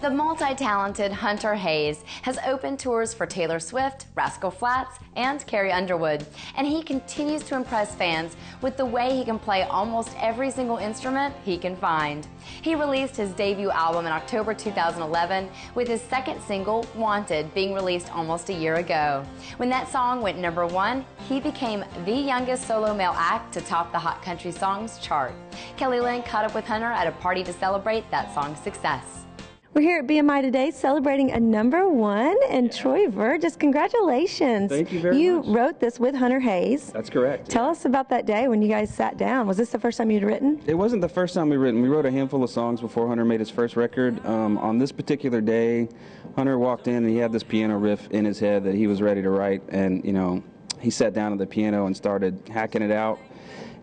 The multi-talented Hunter Hayes has opened tours for Taylor Swift, Rascal Flatts, and Carrie Underwood, and he continues to impress fans with the way he can play almost every single instrument he can find. He released his debut album in October 2011, with his second single, Wanted, being released almost a year ago. When that song went #1, he became the youngest solo male act to top the Hot Country Songs chart. Kelly Lynn caught up with Hunter at a party to celebrate that song's success. We're here at BMI today celebrating a #1, and Troy Vergis, congratulations. Thank you very much. You wrote this with Hunter Hayes. That's correct. Tell us about that day when you guys sat down. Was this the first time you'd written? It wasn't the first time we'd written. We wrote a handful of songs before Hunter made his first record. On this particular day, Hunter walked in and he had this piano riff in his head that he was ready to write, and he sat down at the piano and started hacking it out.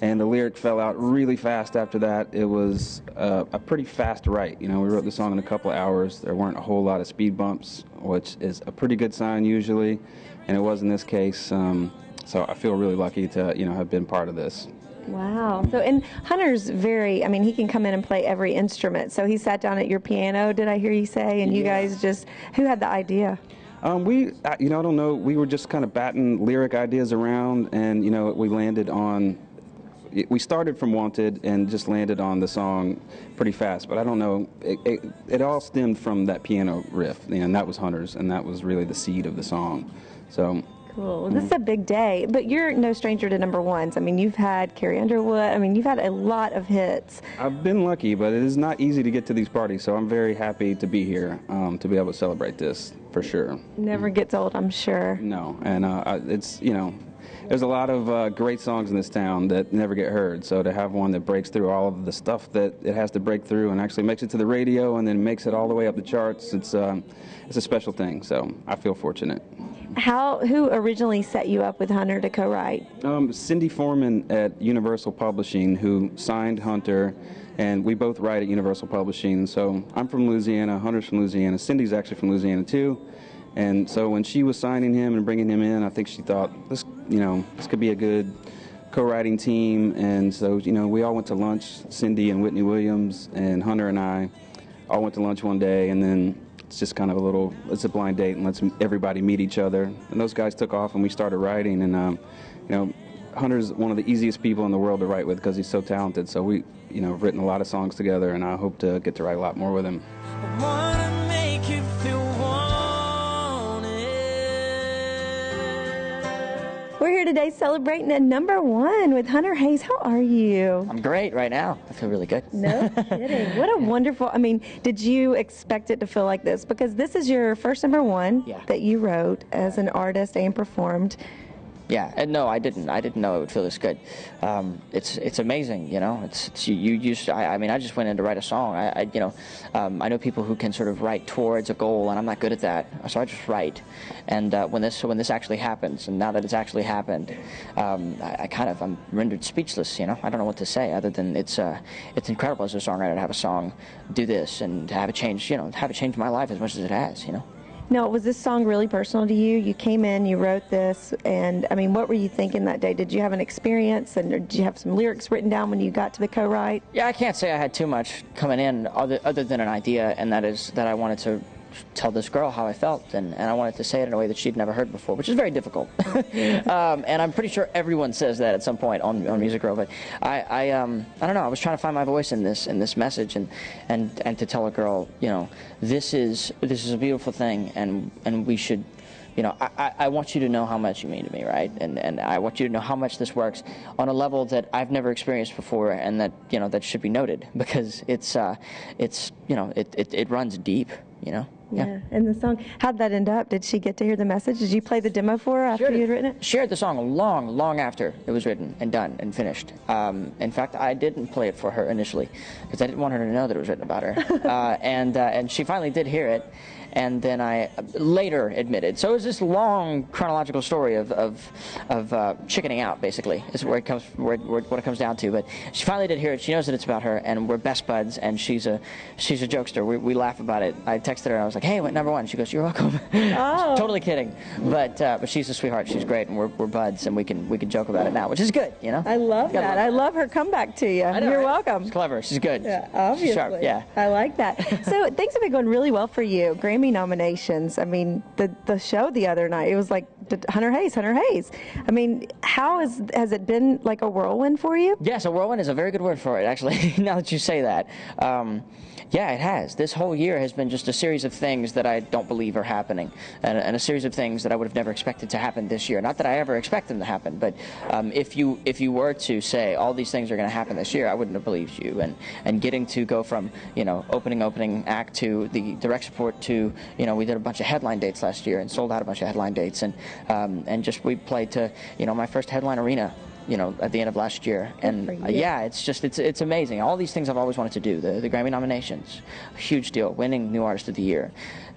And the lyric fell out really fast after that. It was a pretty fast write. We wrote the song in a couple of hours. There weren't a whole lot of speed bumps, which is a pretty good sign usually, and it was in this case. So I feel really lucky to have been part of this. Wow. So, and Hunter's he can come in and play every instrument. So he sat down at your piano, did I hear you say? And you guys who had the idea? I don't know. We were just kind of batting lyric ideas around, and we landed on. We started from Wanted and just landed on the song pretty fast, but I don't know. It all stemmed from that piano riff, and that was Hunter's, and that was really the seed of the song. So. Cool. Well, this is a big day, but you're no stranger to #1s. You've had Carrie Underwood. You've had a lot of hits. I've been lucky, but it is not easy to get to these parties, so I'm very happy to be here to be able to celebrate this for sure. Never gets old, I'm sure. No, and it's there's a lot of great songs in this town that never get heard, so to have one that breaks through all of the stuff that it has to break through and actually makes it to the radio and then makes it all the way up the charts, it's a special thing, so I feel fortunate. Who originally set you up with Hunter to co-write? Cindy Foreman at Universal Publishing, who signed Hunter, and we both write at Universal Publishing. So I'm from Louisiana, Hunter's from Louisiana, Cindy's actually from Louisiana too. And so when she was signing him and bringing him in, I think she thought this could be a good co-writing team. And so we all went to lunch. Cindy and Whitney Williams and Hunter and I all went to lunch one day, and then it's just kind of it's a blind date and let's everybody meet each other. And those guys took off and we started writing. And Hunter's one of the easiest people in the world to write with because he's so talented. So we written a lot of songs together, and I hope to get to write a lot more with him. We're here today celebrating a #1 with Hunter Hayes. How are you? I'm great right now. I feel really good. No kidding. What a wonderful, did you expect it to feel like this? Because this is your first #1 that you wrote as an artist and performed. Yeah, and no, I didn't know it would feel this good. It's amazing, I just went in to write a song. I know people who can sort of write towards a goal, and I'm not good at that. So I just write. And when this actually happens, and now that it's actually happened, I'm rendered speechless. I don't know what to say other than it's incredible as a songwriter to have a song do this and to have it change, my life as much as it has. Now, was this song really personal to you? You came in, you wrote this, and what were you thinking that day? Did you have an experience, and did you have some lyrics written down when you got to the co-write? Yeah, I can't say I had too much coming in other than an idea, and that is that I wanted to tell this girl how I felt, and I wanted to say it in a way that she'd never heard before, which is very difficult. And I'm pretty sure everyone says that at some point on Music Row, but I don't know. I was trying to find my voice in this message, and to tell a girl, this is a beautiful thing, and we should. I want you to know how much you mean to me, right? And I want you to know how much this works on a level that I've never experienced before, and that that should be noted because it runs deep, Yeah. And the song, how'd that end up? Did she get to hear the message? Did you play the demo for her after you'd written it? She heard the song long after it was written and done and finished. In fact, I didn't play it for her initially because I didn't want her to know that it was written about her. And she finally did hear it, and then I later admitted. So it was this long chronological story of chickening out, basically, is where it comes what it comes down to. But she finally did hear it. She knows that it's about her, and we're best buds, and she's a jokester. We laugh about it. I texted her, and I was like, like, hey, I went #1. She goes, you're welcome. Oh. Totally kidding. But she's a sweetheart. She's great, and we're buds, and we can joke about it now, which is good, you know? I love that. I love her comeback to you. I know, You're right? welcome. She's clever. She's good. Yeah, obviously. She's sharp, yeah. I like that. So things have been going really well for you. Grammy nominations. I mean, the show the other night, it was like Hunter Hayes. I mean, how has it been like a whirlwind for you? Yes, a whirlwind is a very good word for it, actually, now that you say that. Yeah, it has. This whole year has been just a series of things that I don't believe are happening, and a series of things that I would have never expected to happen this year. Not that I ever expect them to happen, but if you were to say all these things are going to happen this year, I wouldn't have believed you. And getting to go from, you know, opening act to the direct support to, you know, we did a bunch of headline dates last year and sold out a bunch of headline dates, and just we played to, you know, my first headline arena, you know, at the end of last year. And yeah, it's amazing. All these things I've always wanted to do. The Grammy nominations, a huge deal. Winning New Artist of the Year,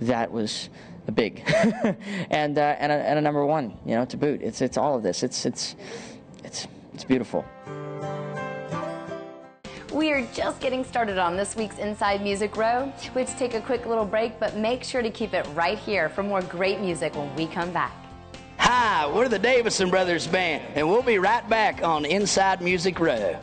that was a big, and a #1, you know, to boot. It's all of this. It's beautiful. We are just getting started on this week's Inside Music Row. We have to take a quick little break, but make sure to keep it right here for more great music when we come back. Hi, we're the Davison Brothers Band, and we'll be right back on Inside Music Row.